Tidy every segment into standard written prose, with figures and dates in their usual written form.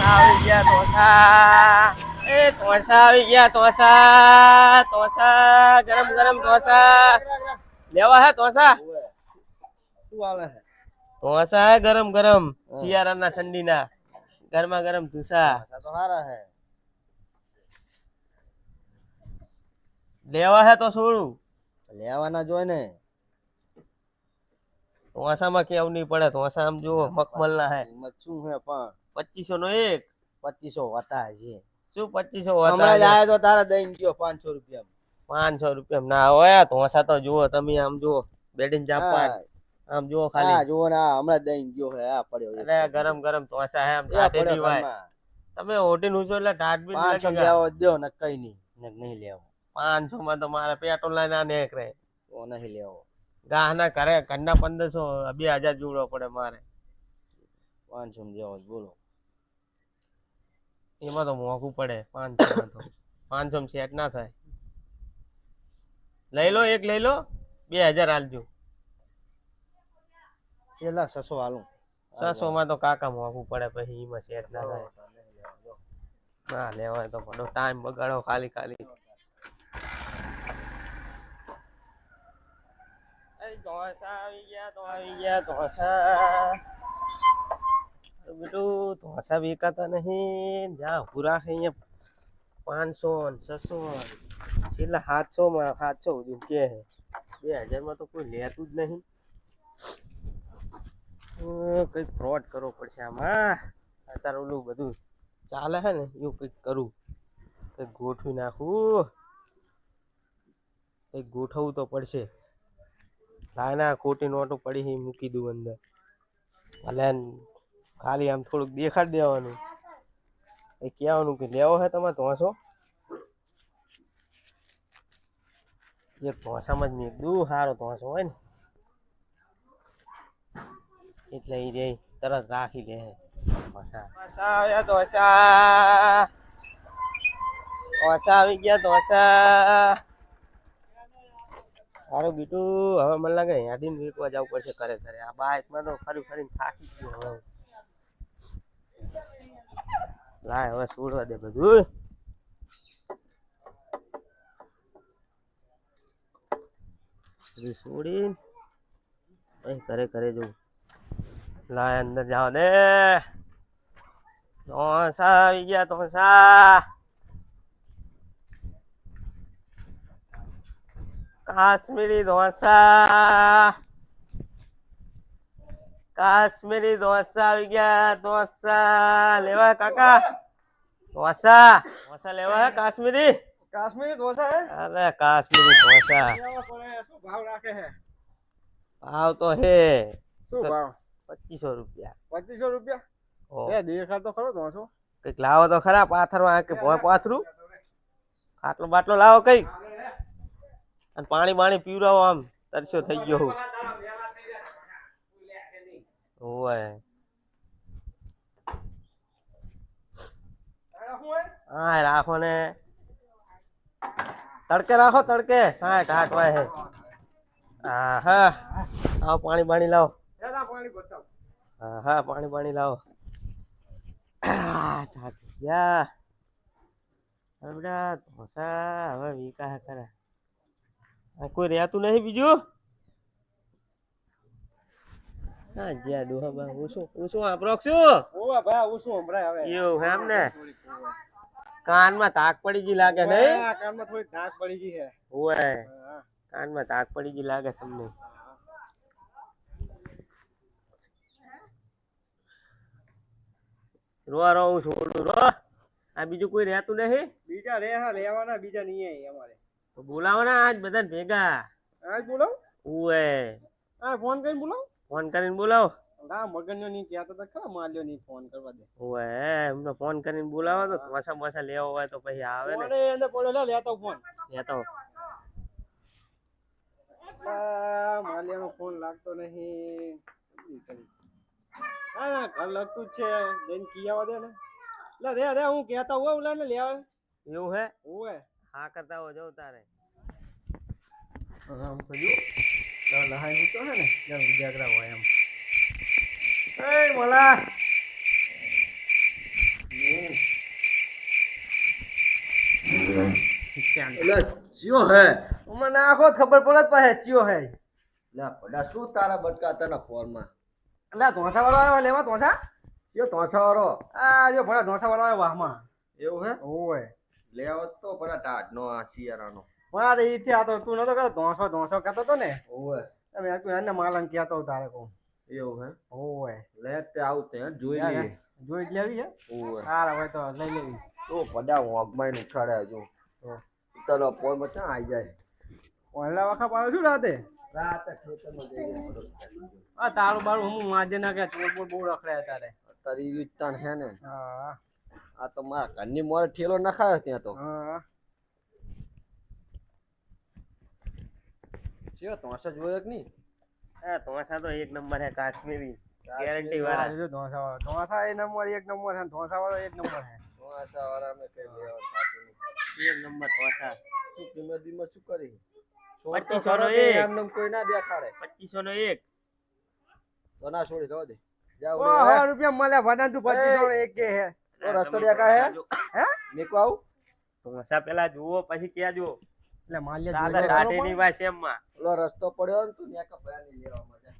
આવી ગયા ઢોસા. એ ઢોસા આવી ગયા ઢોસા. ઢોસા ગરમ ગરમ ઢોસા લેવા હે ઢોસા. શું હાલે છે? ઢોસા હે ગરમ ગરમ શિયાળાના ઠંડીના ગરમા ગરમ ઢોસા તો સારા છે. લેવા હે તો છોડું લેવાના જોઈ ને. ઢોસામાં કેવું નહીં પડે. ઢોસા આમ જુઓ મખમલના હે. કિંમત શું છે પણ 2500 નો એક. 2500 હતા છે. શું 2500 હમણાં જ હતા? આયા તો તારા દઈને ગયો 500 રૂપિયા. 500 રૂપિયા ના હોય. ઢોસા તો જુઓ તમે આમ જુઓ બેડીને ચાપવા આમ જુઓ ખાલી. હા જુઓ ને હમણાં દઈને ગયો હે આ પડ્યો. અરે ગરમ ગરમ ઢોસા હે આમ ટાટે દીવાય. તમે ઓઢીને ઉછો એટલે ટાટ બી લાગે. 500 લેવો દો ને કઈ નહીં ને નહીં લેવો. 500 માં તો મારે પેટ્રોલ લઈને આ નીકળે. તો નહીં લેવો. ગાહના ઘરે ઘરના 1500 2000 જોડવો પડે મારે. 500 લેવો બોલો. એમાં તો મોંઘું પડે 500 માં તો. 500 માં સેટ ના થાય. લઈ લો એક લઈ લો 2000 આલજો. છેલ્લા 600 હાલું. 600 માં તો કાકા મોંઘું પડે પછી એમાં સેટ ના થાય. ના લેવાય તો પડો ટાઈમ બગાડો ખાલી ખાલી. ઢોસા આવી ગયા તો આવી ગયા ઢોસા. બેટું ઢોસા વેચાતા નહીં. જ્યાં પૂરા છે અહીંયા 500 ને 600 છેલ્લા 700 માં 700 સુધી કે 2000 માં તો કોઈ લેતું જ નહીં. કઈક ફ્રોડ કરવો પડશે આમાં. અત્યારે ઓલું બધું ચાલે છે ને એવું કંઈક કરું. કંઈક ગોઠવી નાખું. કંઈક ગોઠવવું તો પડશે. લાના ખોટી નોટો પડી મૂકી દઉં અંદર. ભલે ખાલી આમ થોડુંક દેખાડ દેવાનું. એ કહેવાનું કે લેવો છે તમારે ઢોસો. એક ઢોસામાં જ મેં દૂ સારો ઢોસો હોય ને એટલે એ રે તરત રાખી લે. ઢોસા આવ્યા ઢોસા. ઢોસા આવી ગયા ઢોસા. સારું બીટું હવે મને લાગે યાદીને વેચવા જવું પડશે ઘરે ઘરે. આ બાઇકમાં તો ફરી ફરીને થાકી ગયો હવે. લાય હવે છોડવા દે બધું. બધું છોડીને પછી ઘરે ઘરે જવું. લાય અંદર જાઓ ને. ઢોસા આવી ગયા ઢોસા. કાશ્મીરી ઢોસા. કાશ્મીરી ઢોસા આવી ગયા. ઢોસા લેવા કાકા. ઢોસા ઢોસા લેવા હે કાશ્મીરી. કાશ્મીરી ઢોસા હે. અરે કાશ્મીરી ઢોસા શું ભાવ રાખે છે? ભાવ તો હે શું ભાવ? 2500 રૂપિયા. 2500 રૂપિયા? એ દેખાડ તો ખરો ઢોસો. કઈક લાવો તો ખરા પાથરવા કે ભોય પાથરું. ખાટલો બાટલો લાવો કઈક. અને પાણી બાણી પીવરાવો આમ તરસ્યો થઈ ગયો હું. ઓય હા રાખો ને. તડકે રાખો તડકે 60 8 વાય હે. હા હા આવો પાણી બાણી લાવો. હા હા પાણી બાણી લાવો. થાકી ગયા. હવે બધા ઢોસા હવે વીકા ખરા. કોઈ રહેતું નહીં બીજું. હા જ્યાં ડોહા બા હું આપરો છું. ઓવા ભાઈ હું શું હમણાં હવે. એવું એમ ને. કાનમાં તાક પડી ગઈ લાગે નહીં. આ કાનમાં થોડી ધાક પડી ગઈ છે. ઓય કાનમાં તાક પડી ગઈ લાગે તમને. રો હું છોડું રો. આ બીજું કોઈ રહેતું નહીં. બીજા રે હા લેવાના બીજા નહીં અમારે. તો બોલાવો ને આજ બધાને ભેગા. આજ બોલાવ. ઓય આ ફોન કરીને બોલાવ. ફોન કરીને બોલાવો. હા મગનનો નહીં કહેતો તો ખરા માલ્યો નહીં ફોન કરવા દે. ઓય એમને ફોન કરીને બોલાવો તો ઢોસા બોસા લેવો હોય તો પછી આવે ને. ફોન એને પડ્યો લેતો ફોન. લેતો માલિયાનો ફોન લાગતો નહીં. હા ઘર લગતું જ છે. જઈને કી આવવા દે ને. લે રે હું કહેતા હોય ઓલા ને લેવા. એવું હે ઓય હા કરતા હો જવું તારે. આમ તો જો તો લહાઈ મૂકો હે ને જણ ઉજાગરા હોય એમ. એ મોલા એટલે ચિયો હે મને આખો ખબર પડે જ પાછે ચિયો હે લે પડા શું તારા બટકા તને ફોનમાં એટલે ધોસા વાળો આવ્યો લેવા ધોસા ચિયો તોસા વાળો આ જો ભણા ધોસા વાળો આવ્યો વાહમાં એવું હે ઓય લે આવત તો પડા ટાટનો આ શિયારાનો મારે ઈથી આતો તું નતો કહેતો ધોસો કહેતો તો ને ઓવે તમે તું એને માલન કહેતો તારે કહું એવું હે ઓય લે તે આવું તે જોઈ લે, લે જોઈ જ લેવી હે ઓવે હાર હવે તો લઈ લેવી તો પડા હોગમાં ઉઠાડે હજુ તનો પોર મચા આઈ જાય ઓલા વખા પાડો છું રાતે રાતે ખેતરમાં જઈએ આ તારું બારું હું આજે ના કે ચોર બોર બહુ રખડ્યા તારે અત્યારે ઈ રીતના હે ને હા આ તો મારા ઘરની મોરે ઠેલો નખાયો ત્યાં તો હા ચિયો તોસા જોયો કે નહીં હા ધોસા તો એક નંબર હે કાશ્મીરી ગેરંટી વાળા જો ધોસા વાળો ધોસા એ નંબર એક નંબર હે ધોસા વાળો એક નંબર હે તોસા વાળા મે કઈ લેવા થાતું એક નંબર ધોસા શું કિંમત બીમત શું કરી 2500 નો એક. એમ નામ કોઈ ના દેખાડે 2500 નો એક તો ના છોડી દો દે જાવ ઓ 100 રૂપિયા મળે વડા તું 2500 નો એક કે હે તો રસ્તો દેખા હે હે મેકો આવું ધોસા પેલા જુઓ પછી કહેજો એટલે માલ્યા દાદા દાઢીની વાત છે એમાં ઓલો રસ્તો પડ્યો ને તું નેકા ભયાની લેવા મજા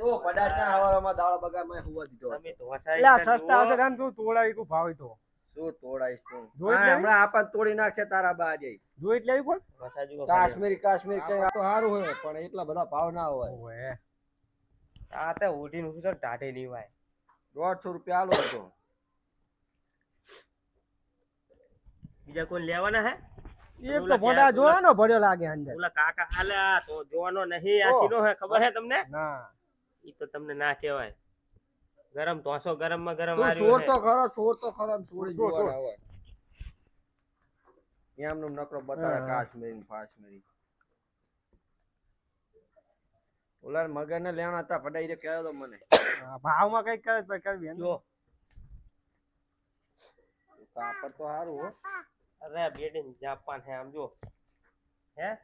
તો પડાટા હવારમાં દાળ બગાડમાં હુવા દીધો તમે ધોસા એટલે સસ્તા હશે ને તું તોડાવી કો ભાવ તો શું તોડાઈશ તું જોઈ જ લેવી? હમણાં આપણ તોડી નાખશે તારા બા જઈ જોઈ જ લેવી પણ ધોસા જુઓ કાશ્મીરી કઈ આ તો સારું હોય પણ એટલા બધા ભાવ ના હોય ઓએ આ તે ઉઠીને હું તો ટાઢે ની વાય 150 રૂપિયા આલો હતો બીજા કોઈ લેવાના હે એક તો ભોંડા જોવાનો ભર્યો લાગે અંદર ઓલા કાકા આલે તો જોવાનો નહીં આ સીનો હે ખબર હે તમને ના ઈ તો તમને ના કહેવાય ગરમ ધોસો ગરમ માં ગરમ તું આર્યો સોર હે તો ખરો સોર તો ખરો આમ છોડી સોર, સોર. જોવાના હોય એમનો નકરો બતાડે હા. કાશ્મીરી ફાશ્મીરી ઓલા મગર ને લેણા હતા પડાઈ રે કહેતો તો મને ભાવમાં કઈક કરે તો કરવી જો કાપડ તો સારું હો અરે બેડે જાપાન હે આમ જો હે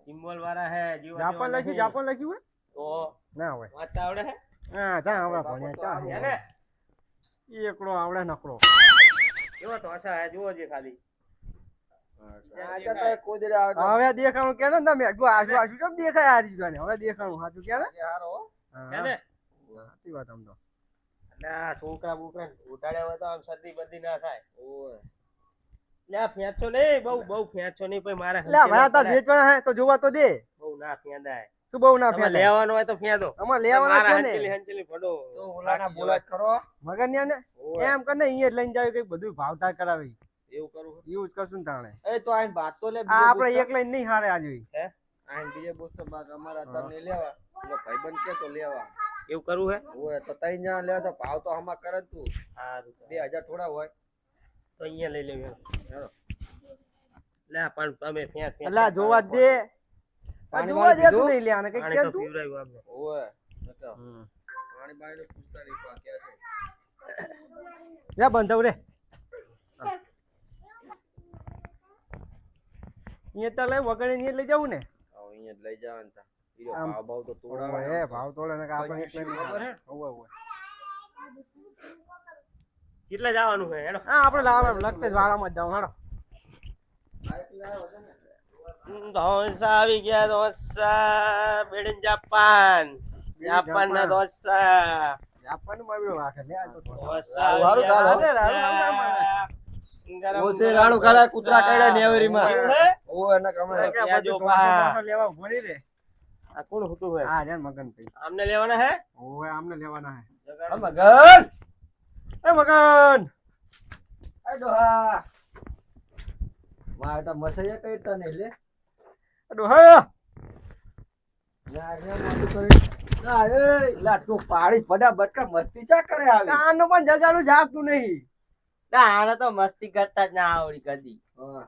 સિમ્બોલ વાળા હે જીવો જાપાન લખ્યું જાપાન લખ્યું હે તો ના હોય વાંચતા આવડે હે હા ચા આવડે ભણ્યા ચા હે ને એકડો આવડે નકરો કેવો તો આશા હે જુઓ જે ખાલી આ તો કોઈ દે આવડે હવે દેખાણું કે ને તમે આશુ આશુ કેમ દેખાય આ રીત ને હવે દેખાણું સાચું કે ને સારો હો હે ને સાચી વાત આમ તો એટલે આ છોકરા બોકરા ઉટાડ્યા હોય તો આમ શરદી બરદી ના થાય ઓય લે આ ફેંચો નહીં બહુ ફેંચો નહીં પછી મારે લે ભાઈ તાર વેચવાના હે તો જોવા તો દે બહુ ના ફેંદાય શું બહુ ના તમે ફેંદે લેવાનું હોય તો ફેંદો અમાર લેવાના છે ને હંચલી ફડો તો ઓલાના બોલાટ કરો મગર ને એમ કર ને અહીંયા જ લઈને જાવ કઈ બધું ભાવતાલ કરાવી એવું કરું યુઝ કરશું ને તાણે એ તો આઈને ભાત તો લે આ આપણે એક લઈને નહીં હારે આજે આઈને બીજે બોસ્તો બાગ અમારા તને લેવા એનો ભાઈબંધ કે તો લેવા એવું કરવું હે ઓય તો તઈ જા લે તો ભાવ તો હમા કરે તું સારું 2000 થોડા હોય તો અહીંયા લઈ લેવું હેલો. લે પણ તમે ફેંચ ફેંચ એટલે જોવા જ દે પાણી જોવા દે તું વાળી નહીં લે આને કઈ પાણી કેમ તો તું પીવડાવ્યું આપણે ઓય નકા પાણી બાણી પૂછતા નહીં પા કે છે લે બંધાવ રે અહીંયા તો લઈ વગર અહીંયા લઈ જવું ને આવ અહીંયા જ લઈ જવાનું તા ઈરો આમ. ભાવ ભાવ તો ઓવે, તોડાવે ભાવ તોડે ને કે આપણે એક લઈને ખબર હે? ઓવે ઓવે કેટલા જવાનું હે હેડો હા આપણે લાવવા લગતે જ વાળામાં જ જાઉં હાડો ધોસા આવી ગયા ધોસા બેડન જાપાન જાપાન ના ધોસા જાપાન માં આવ્યો વાકે લે આ તો ધોસા હારું આવી ગયા, ચાલો. ધોસા. ગરમ ઓસે ગરમ રાણું ખાલા કૂતરા કાઢ્યા ધોસા. નેવરીમાં. એવું હે? ઓય નકા અમે કે ત્યાં જો બધું પા. ધોસો લેવા ઉભો રહી રે આ કોણ હતું હે હા જાન મગન ભાઈ આમને લેવાના હે ઓવે આમને લેવાના હે મગન એ મગન આ ડોહા મારે તો મસૈયા કઈ તને લે અડો હા ના રે મોટું કરી ના એ લા તું પાડી પડા બટકા મસ્તી ચા કરે આવી આનું પણ જગાડું જાગતું નહીં આને તો મસ્તી કરતા જ ના આવડી કદી હા.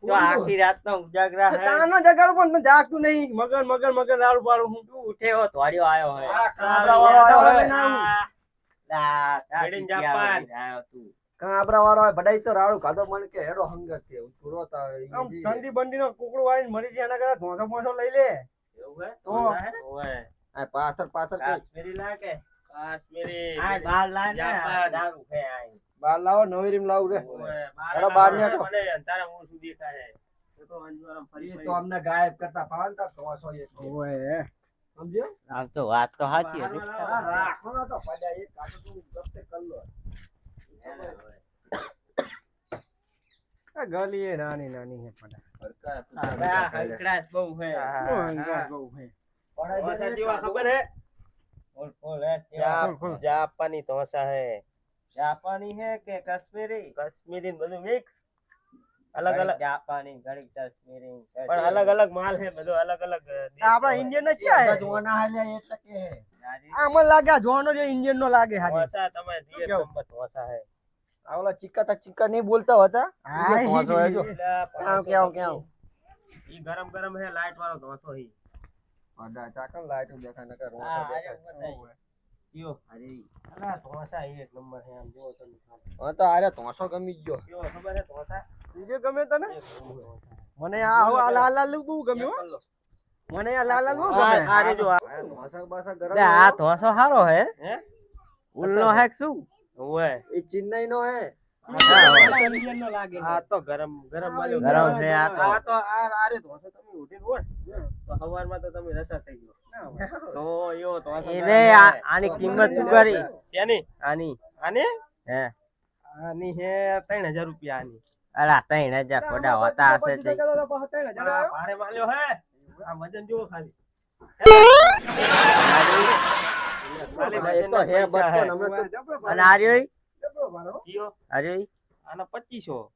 તો આખી રાત નો ઉજાગરા હે તાનો જગાડું પણ તું જાગતું નહીં મગન મગન મગન લાડુ પાડું હું તું ઉઠ્યો ધોળ્યો આયો હે આ કાબરા વાળો આયો હે. બેડન જાપાન કાબરા વાળો હોય બડાઈ તો રાડું ખાધો મને કે હેડો હંગત છે પૂરો તા આમ ઠંડી બંડી નો કુકડું વાળીને મરી જાય એના કરતા ધોસો મોસો લઈ લે એવું હે તો. ઓય આ પાછળ પાછળ કઈ કાશ્મીરી લાગે કાશ્મીરી આ બાર લાય ને જાપાન. દારૂ ખે આય બાર લાવો નવી રીમ લાવું રે ઓય, હેડો બહાર નીકળો. મને અંધારા મૂળ સુધી દેખાય છોકરો અંજવારામ ફરી એ તો અમને ગાયબ કરતા ભાવ તા 300 એક ઓય સમજ્યો આમ તો વાત તો સાચી હતી. આ રાખો ના તો પડ્યા એક કાઢો તું ગપ્તે કર લો આ ગલી એ નાની નાની હે પડા હવે આ હંકડાશ બહુ છે. બહુ હે ઢોસા જેવા ખબર હે ફૂલ ફૂલ હે જાપાની ઢોસા હે જાપાની હે કે કાશ્મીરી? કાશ્મીરી બધું મિક્સ અલગ ઘડીક અલગ જાપાની ઘડીક કાશ્મીરી પણ અલગ અલગ માલ હે બધો અલગ અલગ આપડા ઇન્ડિયન ને છે બધા જોવાના હાલ્યા એટલે કે હે આમાં લાગે આ જોવાનો જે ઇન્ડિયન નો લાગે હાજી ઢોસા તમે જે કેવું? નંબર ઢોસા હે આવલા ચિક્કા નહીં બોલતા હતા હા, એ તો હે જો કેવું ઈ ગરમ ગરમ હે લાઈટ વાળો ઢોસો હી અડા ચાકન લાઈટ દેખાય ન કર હા, આર્યો બતાય. કયો અરે અલા ઢોસા ઈ એક નંબર હે આમ જો તમે હા તો આરે 300 ગમી ગયો કયો ખબર હે ઢોસા બીજું ગમે તને એક નંબર ઢોસા. મને આ હવે આ લાલ લાલ બહુ ગમ્યું હો. મને આ લાલ લાલ બહુ ગમે આ રે જો આ ભાષા ભાષા ગરમ લે આ ઢોસો સારો હે. હે ઉલનો હે કે શું? ઓય એ ચેન્નઈ નો હે ઇન્ડિયન નો લાગે આ તો ગરમ ગરમ વાળો ગરમ છે આ તો. આ તો આ રે ઢોસો તમે ઉઠીને હોય તો સવારમાં તો તમે રસા થઈ ગયો તો યો ઢોસો એને આની કિંમત શું કરી? શેની આની આને હે આની હે 3000 રૂપિયા આની અલા 3000 ખોડા હોતા હશે તે. પણ આ ભારે માલ્યો હે આ વજન જુઓ ખાલી ખાલી એ તો હે વજનના પૈસા બટકો હમણાં તો અને આર્યોય કયો? આર્યોય આના 2500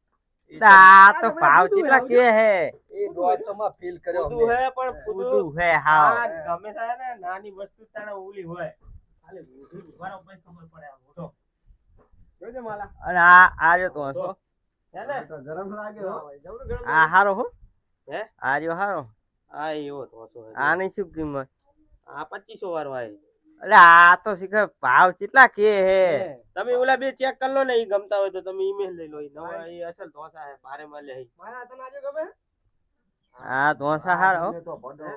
આ તો ભાવ કેટલા કે હે? એ 150 માં ફીલ કર્યો ફૂદું અમે હે પણ ફૂદું ઉડું હે હાવ. આ ગમે થાય ને નાની વસ્તુ તારે ઓલી હોય ખાલી મોઢું ઉભારો પછી ખબર પડે આ મોઢો જોજે માલા અને આ આર્યો તો હસો હે ને તો ગરમ લાગે હો જબરું ગરમ આ હારો હો. હે આર્યો હારો. આ એવો ઢોસો હે આની શું કિંમત? આ 2500 વાળો આય અલે આ તો શીખર ભાવ કેટલા કે હે? તમે ઓલા બે ચેક કરી લો ને ઈ ગમતા હોય તો તમે ઈમેલ લઈ લો ઈ નવા ઈ અસલ ઢોસા હે ભારે માલે હે મારા તને આજે ગમે આ ઢોસા હારો હો. આ તો ભડો.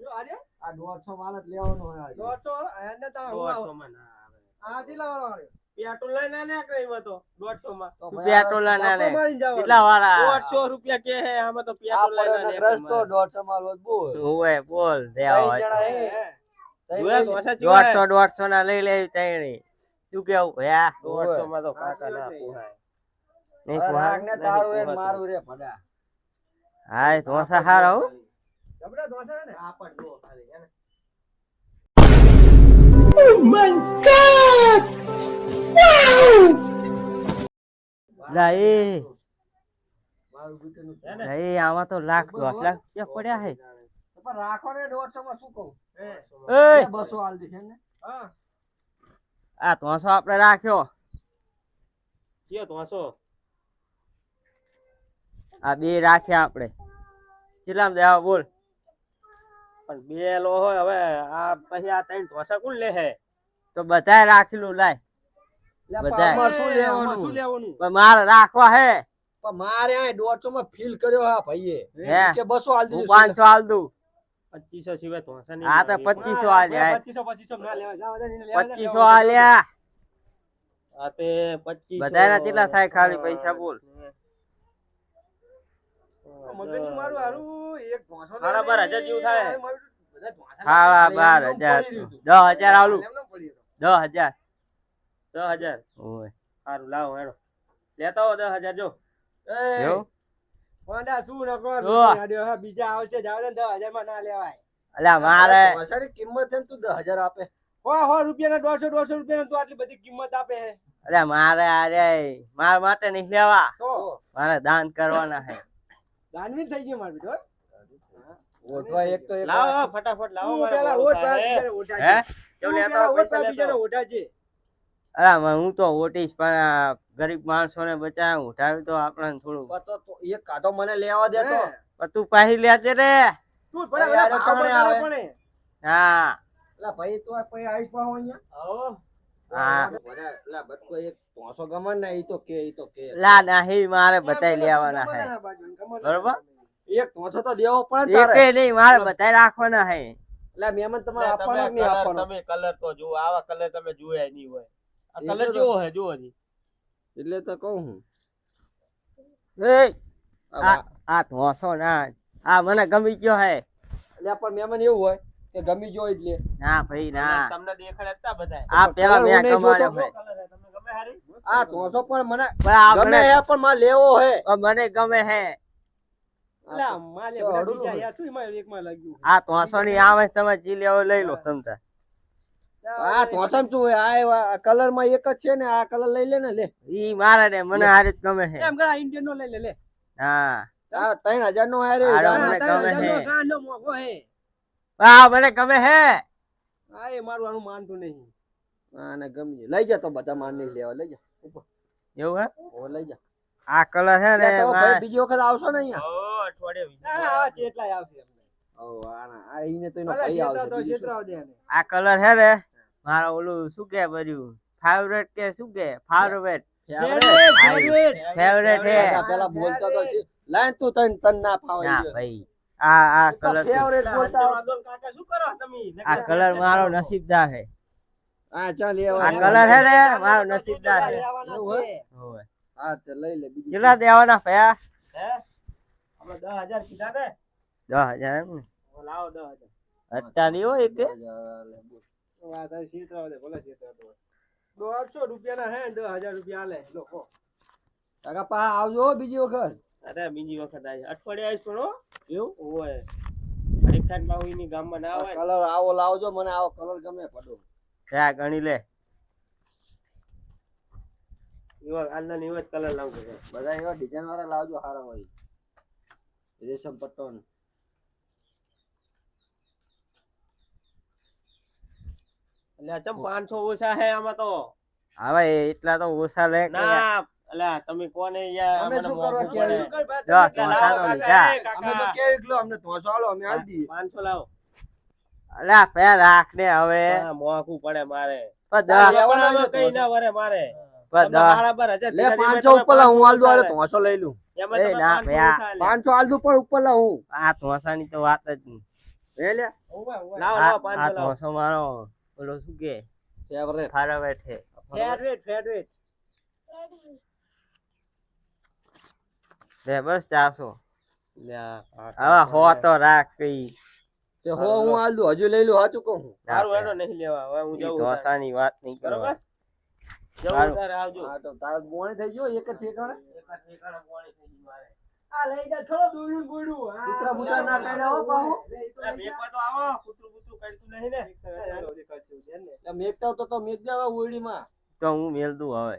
જો આજે આ 150 માલ જ લેવાનો હોય આજે. 150 એને તો 150 માં ના આવે આ જિલ્લા વાળો આવ્યો પેટ્રોલ લઈને ના કઈ તો 150 માં તો રૂપિયા ટોલા ના લે. મારી જવાનું. કેટલા વાળા? 150 રૂપિયા કે હે આમાં તો આ પેટ્રોલ લઈને પડ્યો ને રસ્તો 150 માલ હોત બોલ ઓય બોલ દેવા ત્રણ હોય. જણા હે. જોયા ઢોસા ચેવા હે? 150 ના લઈ લેવી તૈણી. શું કેવું હે? 150 માં તો કાકા ના પોહાય નહીં આ કોહાર. રાગને તારું હે ને મારું રે ભડા હાય ઢોસા હારા હો. જબરા ઢોસા હે ને આ પણ જો ખાલી હે ને લા એ મારું ગુટેનું હે ને લા એ આમાં તો લાખ 2 લાખ રૂપિયા પડ્યા હે. તો પણ રાખો ને 150 માં શું કહું એય 200 આલ દેશે ને હા આ ઢોસો આપણે રાખ્યો. કયો ઢોસો આ બે રાખ્યા આપણે. કેટલામાં દેવા બોલ? પણ બે લો હોય હવે આ પછી આ ત્રણ ઢોસા કોણ લે હે તો બધાય રાખેલું લાય. લે બધાય. આમાં શું આમાં લેવાનું શું લેવાનું પણ મારે રાખવા હે. પણ મારે આ 150 માં ફીલ કર્યો હા ભાઈએ હે? કે 200 આલ હું દીધું 500 આલ દઉં. 2500 સિવાય ઢોસા નહીં આ તો મળે. 2500 આલ્યા. 2500 ના લેવા જાવ દે ને લેવા દે 2500 આલ્યા. આ તે 2500 બધાયના કેટલા થાય ખાલી પૈસા બોલ? મગજનું મારું હારું એક ઢોસો લઈને સાડા 12,000 જેવું થાય. બધા ઢોસા સાડા એમનેમ 12,000 પડી રહ્યું 10,000 આલું. એમને પડી હતો. 10,000 10,000 ઓય સારું લાવો હેડો લેતા હો 10,000 જો એ જો વાંડા શું નકો જો. બીજા આવશે જાવ દે 10,000 માં ના લેવાય અલ્યા મારે ઢોસાની કિંમત હે ને તું 10,000 આપે હો રૂપિયાના 150 રૂપિયાના તો આટલી બધી કિંમત આપે હે અલ્યા મારે અરે માર માટે નહીં લેવા. તો મારે દાન કરવાના હે. દાનવીર થઈ ગયો મારું તો ઓઢવા એક તો એક લાવો ફટાફટ લાવો તું મારે પેલા ભરોસા ઓટ હે. ઓઢાજે હે? જો તું લેતા પેલા હો, ઓટ પૈસા બીજાને લેતા હો. ઓઢાજે અરે હું તો ઓટીશ પણ આ ગરીબ માણસોને બચાવ ઉઠાવી તો આપણને થોડું. તો એક કાઢો મને લેવા દે તો પણ તું પાહી લેજે રે. તું ભલે યાર, ભાવ કોણે બતાડો આવે? પણ હા એટલે ભાઈ તો પછી આવીશ પાહો અહીંયા આવો હા. એટલે બટકો એક 300 ગમન ને ઈ તો કે લા નહીં મારે બધાય લેવાના હે. બરોબર? એક 300 તો દેવો પડે ને તારે એકે નહીં મારે બધાય રાખવાના હે. એટલે મહેમાન તમારે તમે આપવાનો કે નહીં colour- આપવાનો તમે કલર તો જુઓ આવા કલર તમે જોયા નહીં હોય આ એટલે કલર તો- કેવો હે જુઓ જી એટલે તો કહું હું એ આ ધોસો ના આ મને ગમી ગયો હે. એટલે પણ મહેમાન એવું હોય કે ગમી ગયો એટલે ના ભાઈ ના તમને દેખાડ્યા તા બધા આ પેલા કલર મેં હું નહીં કમાડ્યો જોતો. હે. તમને ગમે હારી આ ધોસો પણ મને પણ આ ગમે મને હે પણ મારે લેવો હે. મને ગમે હે. એટલે માલે ચો, બધા અડું બીજા નું. યાર શું એમાં એકમાં લાગ્યું આ ધોસો ની આવે તમે જી લેવો લઈ લો તમતા. આ ધોસમ શું હોય આ કલર માં એક જ છે ને આ કલર લઈ લે ને લે ઈ મારે ને મને હારી જ ગમે હે. એમ ગણા ઇન્ડિયન નો લઈ લે લે હા આ 3000 નો હારે હારો જા. મને ગમે હે. ગાંડો મોંઘો હે આ મને ગમે હે. આ એ મારું આનું માનતું નહીં આને ગમી લઈ જા તો બધા માન નહીં લેવા લઈ જા ઉપર. એવું હે ઓ લઈ જા આ કલર હે ને એટલે તો ભાઈ બીજી વખત આવશો ને અહીંયા ઓ અઠવાડિયે આ ચેટલાય આવશે એમને ઓ આના આ ઈને તો એનો ભલે ભાઈ છેતરા આવશે તો બીજું શું? છેતરાવ દે એને. આ કલર હે ને મારા ઓલું શું કે બધું ફેવરેટ કે શું કે ફેવરેટ ફેવરેટ હે. દાદા પેલા બોલતો તો છે લાઈન તું તન ના ફાવે ના ઈ. ભાઈ આ તું તો કલર favorite બોલતા હોય. કાકા શું કરો તમે આ કલર મારો નસીબદાર હે. હા ચાલ લેવા આ કલર હે ને મારો નસીબદાર હે. લેવાના એવું છે. હોવે. હા તો લઈ લે બીજું કેટલા દેવાના ભયા? હે આપણે 10000 કીધા ને 10,000 એમ ને લાવો 10000 અત્યારે હોય કે વાત આ છેતરાવ દે ભલે છેતરાતો હોય. 150 રૂપિયાના હે 10,000 રૂપિયા આલે લોકો કાકા પા આવજો હો બીજી વખત અરે બીજી વખત આવી અઠવાડિયે આવીશ પણ હો એવું ઓય પરીક્ષા બાહુ ની ગામમાં ના આવે કલર આવો લાવજો મને આવો કલર ગમે પડો ત્યાં ગણી લે. એવા આલના એવા જ કલર લાવજો બધા એવા ડિઝાઇન વાળા લાવજો સારા હોય રેશમ પટ્ટો ને. એટલે આ ચમ 500 ઓછા હે આમાં તો હવે એટલા તો ઓછા લે કે ના અલ્યા તમે કોને યાર અમે મને શું મોંઘું કરવા પડે. કે શું કર ભાઈ દસ તમે લાવો ધોસા તો કાકા, લીધા. એ અમે તો કાકા કેવી કિલો અમને ધોસો આલો અમે આલ દઈએ 500 લાવો અલ્યા પે રાખ ને હવે હા, મોંઘું પડે મારે પણ તારે દસ લેવાના લેવાનામાં છે કઈ તો. ના વરે મારે પણ તમને દસ હાડા 12,000 લે કીધા છે, 500 ઉપર લા હું આલ દઉં ચાલે. અરે ધોસો લઈ લઉં એમાં એ તમે ના 500 ભયા. ઓછા લે. 500 આલ દઉં પણ ઉપર લા હું આ ધોસાની તો વાત જ નહીં. એ લે ઓવા ઓવા લાવો આ લાવો 500 લાવો ધોસો મારો ઓલો શું કે ફેવરેટ ફેવરેટ છે. ફેવરેટ લે બસ 400 લ્યા, હવે હો તો રાખ કઈ તે હો હું આલ દઉં હજુ લઈ લઉં સાચું કહું સારું હેડો નહીં લેવા હવે હું ઈ જઉં તારે. ધોસાની વાત નહીં કરો. બરોબર જવું સારું. તારે આવજો હા તો તાર બોણી થઈ ગયો એક જ ઠેકાણે એક જ ઠેકાણે પોણી થઈ ગઈ મારે. આ લઈ જા થોડો દોડ્યું બોડ્યું કૂતરા બૂતરા ના કાઢ્યા હો પાહુ એટલે મેકવા તો આવો કૂતરું બૂતરું કાઢતું નહીં ને એટલે મેકતા હોય તો મેક દેવા ઓયડીમાં તો હું મેલ દઉં હવે.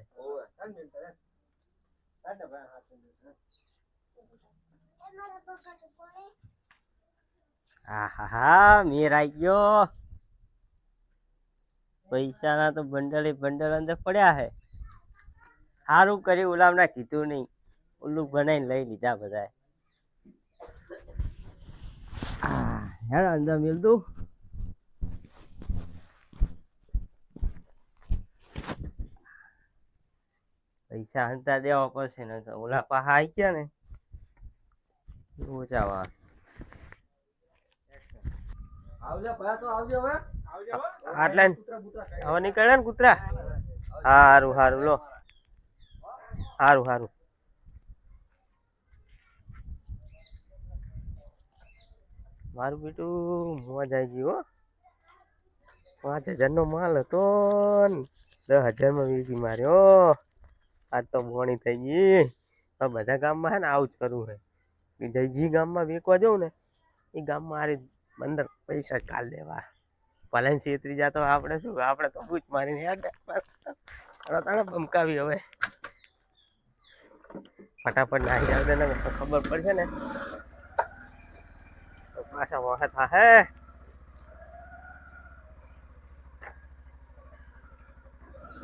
આહાહા મેર આઈ ગયો. પૈસાના તો બંડલે બંડલ અંદર પડ્યા હે. સારું કર્યું ઓલામના કીધું નહીં. ઉલ્લું બનાવીને લઈ લીધા બધાએ. હેડ અંદર મેલ દઉં. પૈસા હંતા દેવા પડશે ને તો ઓલા પાહા આવી ગયા ને ઓછા વાર. આવજે ભયા તો આવજે હવે આટલે કૂતરા બૂતરા કાઢ્યા. હવે નીકળે ને કૂતરા હારું હારું લો હારું હારું મારું બેટું મોજ આવી ગયું હો 5,000 નો માલ હતો ને 10,000 માં વેચી માર્યો આજ તો બોણી થઈ ગઈ હવે બધા ગામમાં હે ને આવું જ કરવું છે કે જે ગામમાં વેચવા જવું ને એ ગામમાં આરી અંદર પૈસા કાલ દેવા ભલે ને છેતરી જાતો આપણે શું આપણે તો બૂચ મારીને યાદ તાણે બમકાવી હવે ફટાફટ નાખી આવજે ને તો ખબર પડશે ને તો પાછા વખત હે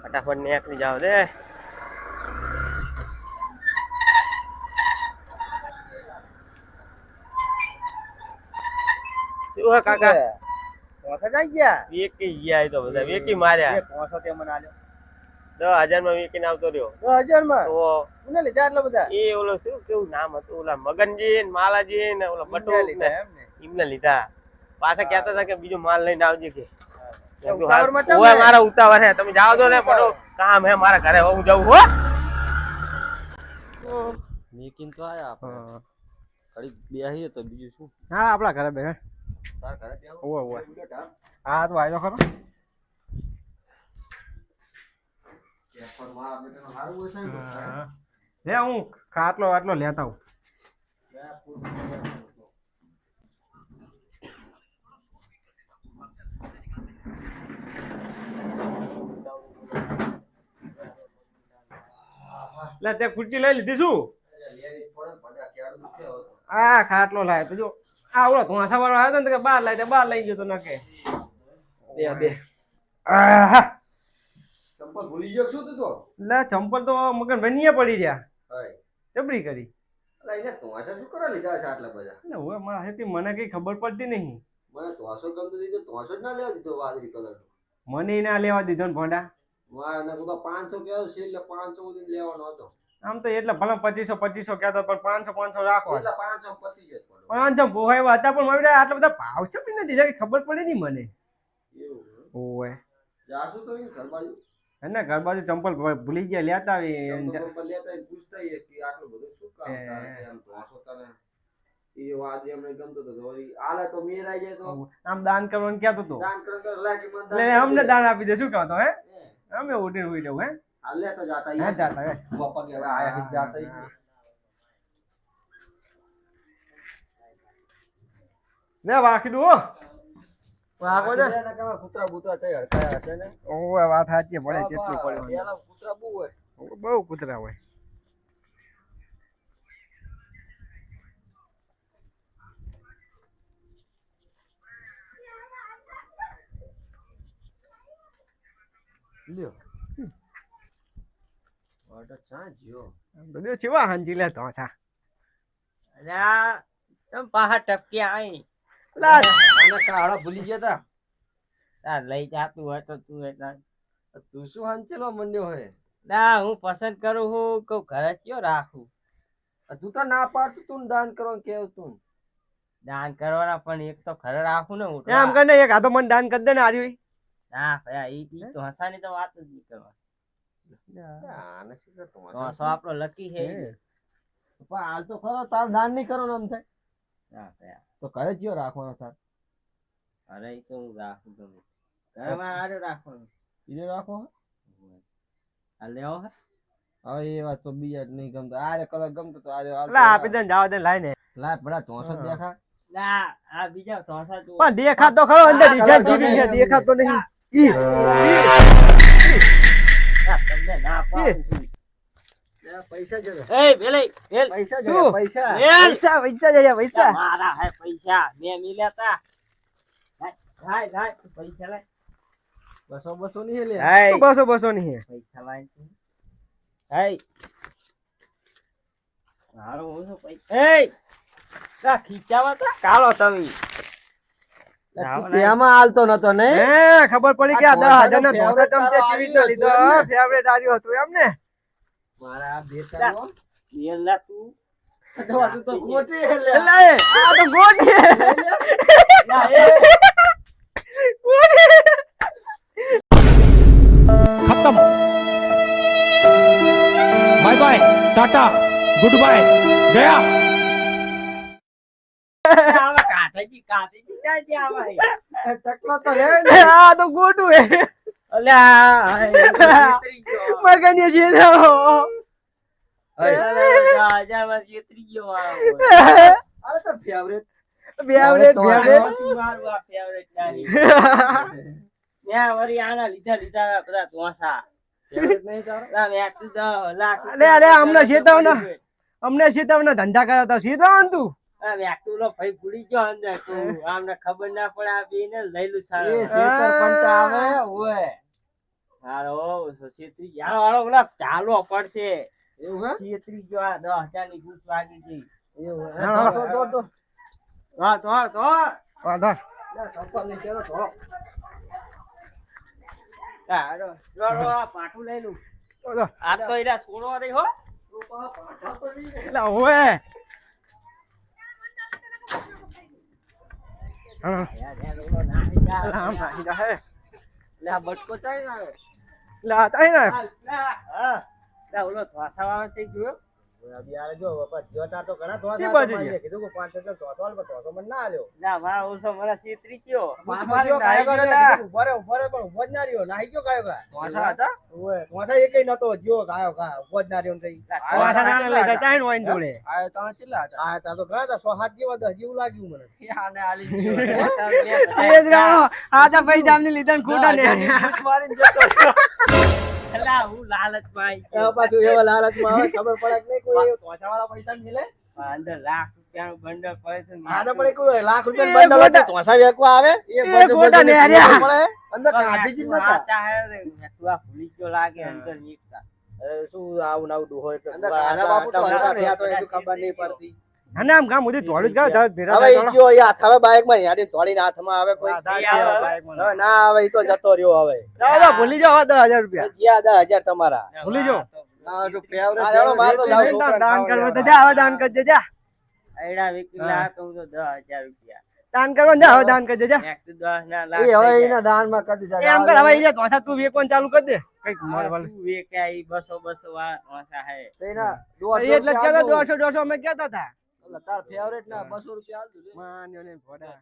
ફટાફટ નીકળી જાવ દે શું હે કાકા પોસા જાય ગયા વેકી ગયા તો બધા વેકી માર્યા એ પોસો તે મને આલ્યો 10,000 માં વેકીને આવતો રહ્યો 10,000 માં તો મને લીધા આટલા બધા એ ઓલો શું કેવું નામ હતું ઓલા મગનજી ને માલાજી ને ઓલા બટુ ને એમ ને એમને લીધા પાછા કહેતા હતા કે બીજો માલ લઈને આવજે કે ઉતાવળમાં ચાલ ઓય ને. મારા ઉતાવળ હે તમે જાઓ દો ને બટુ કામ હે મારા ઘરે હું જાઉં હો મેકિન તો આયા આપણે હા ઘડીક બેહીએ તો બીજું શું હા આપણા ઘરે બે તાર ઘરે બેહો ઓવે ઓવે બુલેટ હા હા તો આવ્યો ખરો પણ મારા બેટાનો હારું હશે ને તો લે હું ખાટલો આટલો લેતા હું લે તે ખુરચી લઈ લીધી શું લેવી પડે પડ્યા કેળ દુખે હવે તો આ ખાટલો લાય તો જો આવડો ધોંસા વાળો આવ્યો ને તો કે બાર લાય તે બાર લઈ ગયો તો નકે બે આહા ચંપલ ભૂલી ગયો શું તું તો લે ચંપલ તો મગન બનીએ પડી રહ્યા હાય જબરી કરી અલા એને તોસા શું કરવા લીધા છે આટલા બધા એટલે હવે મારા હેતી મને કઈ ખબર પડતી નહીં મને તોસો ગમતો દીધો તોસો જ ના લેવા દીધો વાદળી કલર મને ના લેવા દીધો ને ભોંડા મારે તો 500 કેવું છે એટલે 500 સુધી લેવાનો હતો આમ તો એટલે ભલે 2500 કહેતો પણ 500 રાખો એટલે 500 પતી જ પડો 500 પોહાય હતા પણ મને આટલા બધા ભાવ છે બી નથી જરી ખબર પડી નહીં મને એવું ઓવે જાસુ તો ઈ ઘર બાજુ એને ઘર બાજુ ચંપલ ભૂલી ગયા લેતા આવી ચંપલ લેતા ઈ પૂછતા ઈ કે આટલું બધું શું કામ તારે છે એમ તોસો તને ઈ વાત એમને ગમતો તો વળી આલે તો મેરાઈ જાય તો આમ દાન કરવાનું કહેતો તો દાન કર લાગી મન એટલે અમને દાન આપી દે શું કહેતો હે અમે ઉડીને હોઈ જવું હે હાલે તો જાતા હે જાતા હે પપ્પા કે હવે આયા હી જાતા ઈ લે વાકી દો વાગો દે ના કરા કૂતરા બૂતરા તઈ હડકાયા હશે ને ઓવે વાત સાચી પડે કેટલું પડ્યું પેલા કૂતરા બહુ હોય બહુ કૂતરા હોય લ્યો ઓટો ચા જ્યો બધું ચેવા હાંજી લે તો છા અલ્યા તમ પાહા ટપકી આઈ લા આના કાળા ભૂલી ગયા તા તાર લઈ જાતું હોય તો તું એટલા તું શું હાંચેલો મંડ્યો હે ના હું પસંદ કરું હું કહું ઘરે ચિયો રાખું તું તો ના પાડતું તું દાન કરવાનું કેવું તું દાન કરવાના પણ એક તો ઘરે રાખું ને હું એમ કને એક આધો મન દાન કરી દે ને આર્યું ના ભયા ઈ તો હસાની તો વાત જ નહીં કરવા આને શું કે તો હસો આપણો લકી છે પણ હાલ તો ખરો તાર દાન નહીં કરવાનું આમ થાય ના ભયા તો ઘરે જ્યો રાખવાનો તાર ઘરે ઈ તો હું રાખું ગમે ઘરે મારે હારે રાખવાનું ઈને રાખો આ લેવો હે હવે એ વાત તો બીજા જ નહીં ગમતો આરે કલર ગમતો તો આરે હાલ લા આપી દે ને જાવ દે લાઈ ને લાય પડા 300 દેખા ના આ બીજા ધોસા તું પણ દેખા તો ખરો અંદર ડિઝાઇન જેવી છે દેખા તો નહીં ઈ તમને ના પાડું છું. પૈસા જગે એ વેલે વેલ પૈસા શું? જગે પૈસા વેલ પૈસા જયા પૈસા મારા હે પૈસા મેં મિલ્યા લાય લાય પૈસા લાય 200 નહીં લે હાય 200 ની હે પૈસા લાય હાય મારો હું શું પૈસા એ તા ખીચાવા તા કાલો તમે તેમાં હાલતો નતો ને હે ખબર પડી કે આ 10,000 ના favorite ઢોસા તમે તારો ચીવી તો લીધો આવ્યો ફેવરેટ આર્યો હતું એમ ને મારા બે તારો મેલા તું તું તો ખોટી હે લે એટલે આ તો ગોટી ના એ खत्म bye bye tata goodbye गया આવા કાઠેજી જાય છે આવા હે ટકલો તો રે આ તો ગોટું હે અલ્યા છેતરી ગયો મગની છે રાજા માં છેતરી ગયો આ અરે તો ફેવરેટ ફેવરેટ ફેવરેટ મારું આ ફેવરેટ નહીં મેં વરી આના લીધા બધા ધોસા ફેવરેટ નહીં તારો ના મેં તું 10 લાખ અલે હમણાં શેતાવના અમને શેતાવના ધંધા કરાતા શેતાવન તું મેં તું લો ભાઈ ભૂલી ગયો અંદર તું આમને ખબર ના પડે આ બેને લઈ લું એ સારો શેતર પણ આવે ઓય હારો છેતરી યાર વાળો ઓલા ચાલો પડશે એવું હે છેતરી ગયો આ 10,000 ની ગુસ વાગી ગઈ એવું હે હા, તો તો વાધા લે સપલ ની કેરો તો હારો રો આ પાટું લઈ લું વાધા આ તો એરા છોડો રહી હો એટલે ઓએ હા યાર યાર ઓલો નાહી જા આમ નાખી દા હે લે આ બટકો ચાઈ આવે લા તાઈ ના હા ઓલો ધોસા વાળો થઈ ગયો અભિયારે જો બાપા જીવતા તો ઘણા ધોવા ચી હતા, બાજુ તમારે છે? કીધું કે 5 એટલે ધોતો આલ, પણ ધોતો મને ના આલ્યો. ના મારા ઓછો મને ચીતરી ગયો. પૂછવા ગયો કાયો કાયો ને કીધું ઉભો રે પણ ઉભો જ ના રહ્યો, નાહી ગયો કાયો કા. ધોસા હતા ઓય ધોસા એકેય નતો, જ્યો કાયો કા ઉભો જ ના રહ્યો ને તઈ. ધોસા ના લઈ જાય ચાઈન વાઈન જોડે આ તમે કેટલા હતા આ તા તો ઘણા હતા, 100 જેવા હતા, હજી એવું લાગ્યું મને. આને આલી દીધો. એ જ રાવ આજા ભાઈ જામની લીધા ને ખોટા ને મારીને જતો રહ્યો. અલા હું લાલચમાં આવી આ ગયો. પાછું એવા લાલચમાં આવે, ખબર પડે કે નહીં કોઈ ધોસાવાળા પૈસા મિલે. અંદર લાખ રૂપિયાનું બંડલ પડે તો આ તો પણ કોઈ લાખ રૂપિયા બંડલ હોય તો ધોસા વેચવા આવે. એ ગોટા ને હર્યા. મળે. અંદર કાઢી જ નતા. તું આ ભૂલી ગયો લાગે અંદર નીકળતા. અરે શું આવું નાવું ડોહો એટલે અંદર આટલા કાના બાપુ તો મોટા હતા ને, થયા તો એનું ખબર નહીં પડતી. અને આમ ગામ સુધી ધોળી જ ગયો ધાર ભેરા હવે ઈ ગયો, ઈ હાથ આવે બાઇકમાં, યાડી ધોળીને હાથમાં આવે કોઈ. હવે ના આવે, ઈ તો જતો રહ્યો હવે. ભૂલી જાવ 10,000 રૂપિયા જ્યાં 10,000 તમારા. ભૂલી જાઓ. ના જો ફેવરેટ આ રેડો માર તો જાઉં છોકરાને દાન ખાવા કરવા તો લેવા. જા હવે દાન કરજે જા એડા વિકી લાખ હું તો 10,000 રૂપિયા. દાન કરવા જા હવે દાન કરજે જા એક તો 10 ના એ લાખ હવે થઈ એના દાનમાં કરી દીધા. એમ કર હવે ઈ ધોસા તું વેકવાનું ચાલુ કરી દે કઈક મોર જાય. વાળ તું વેચાય ઈ 200 વાળા હે. એના એટલે જ કહેતા 200 અમે કહેતા હતા તાર ફેવરેટ ના 200 રૂપિયા આલ દઉં. માન્યો ને ભોડા